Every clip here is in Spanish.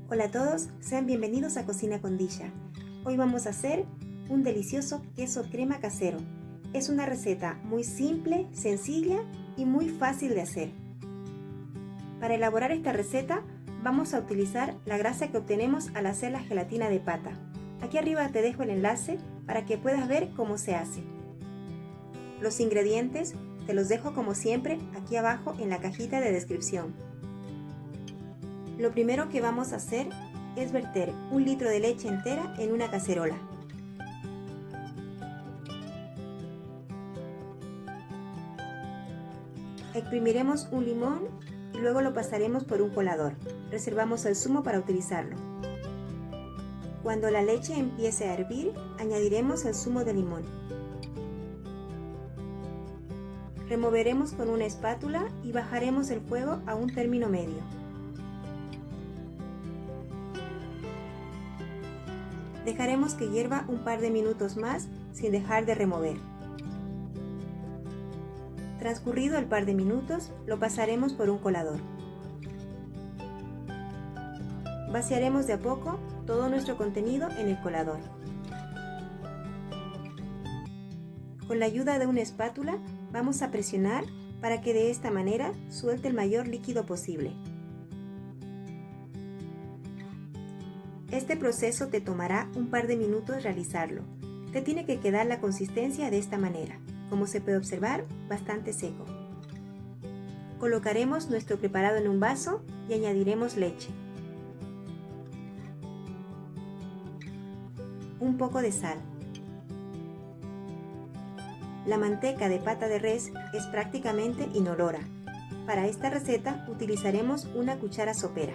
Hola a todos, sean bienvenidos a Cocina con Disha. Hoy vamos a hacer un delicioso queso crema casero. Es una receta muy simple, sencilla y muy fácil de hacer. Para elaborar esta receta vamos a utilizar la grasa que obtenemos al hacer la gelatina de pata. Aquí arriba te dejo el enlace para que puedas ver cómo se hace. Los ingredientes te los dejo como siempre aquí abajo en la cajita de descripción. Lo primero que vamos a hacer es verter 1 litro de leche entera en una cacerola. Exprimiremos un limón y luego lo pasaremos por un colador. Reservamos el zumo para utilizarlo. Cuando la leche empiece a hervir, añadiremos el zumo de limón. Removeremos con una espátula y bajaremos el fuego a un término medio. Dejaremos que hierva un par de minutos más sin dejar de remover. Transcurrido el par de minutos, lo pasaremos por un colador. Vaciaremos de a poco todo nuestro contenido en el colador. Con la ayuda de una espátula vamos a presionar para que de esta manera suelte el mayor líquido posible. Este proceso te tomará un par de minutos realizarlo. Te tiene que quedar la consistencia de esta manera, como se puede observar, bastante seco. Colocaremos nuestro preparado en un vaso y añadiremos leche, un poco de sal. La manteca de pata de res es prácticamente inolora. Para esta receta utilizaremos una cuchara sopera.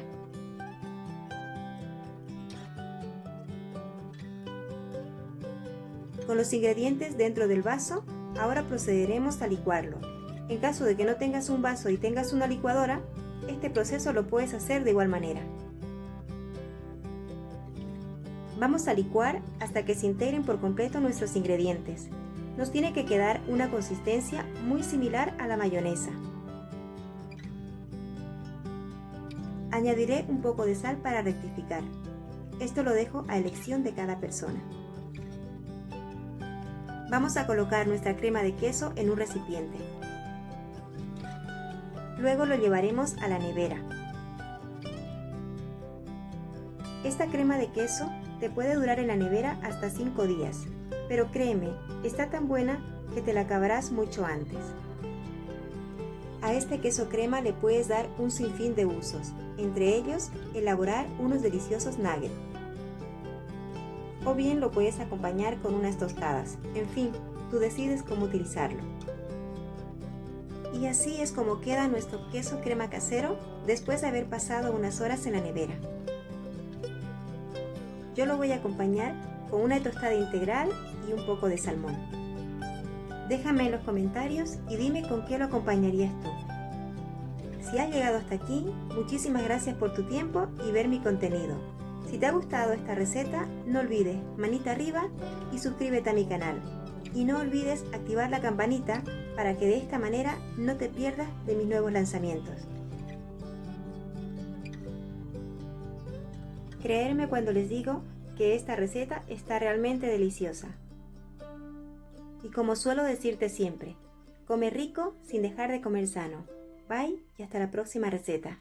Con los ingredientes dentro del vaso, ahora procederemos a licuarlo. En caso de que no tengas un vaso y tengas una licuadora, este proceso lo puedes hacer de igual manera. Vamos a licuar hasta que se integren por completo nuestros ingredientes. Nos tiene que quedar una consistencia muy similar a la mayonesa. Añadiré un poco de sal para rectificar. Esto lo dejo a elección de cada persona. Vamos a colocar nuestra crema de queso en un recipiente. Luego lo llevaremos a la nevera. Esta crema de queso te puede durar en la nevera hasta 5 días, pero créeme, está tan buena que te la acabarás mucho antes. A este queso crema le puedes dar un sinfín de usos, entre ellos elaborar unos deliciosos nuggets. O bien lo puedes acompañar con unas tostadas. En fin, tú decides cómo utilizarlo. Y así es como queda nuestro queso crema casero después de haber pasado unas horas en la nevera. Yo lo voy a acompañar con una tostada integral y un poco de salmón. Déjame en los comentarios y dime con qué lo acompañarías tú. Si has llegado hasta aquí, muchísimas gracias por tu tiempo y ver mi contenido. Si te ha gustado esta receta, no olvides manita arriba y suscríbete a mi canal. Y no olvides activar la campanita para que de esta manera no te pierdas de mis nuevos lanzamientos. Creerme cuando les digo que esta receta está realmente deliciosa. Y como suelo decirte siempre, come rico sin dejar de comer sano. Bye y hasta la próxima receta.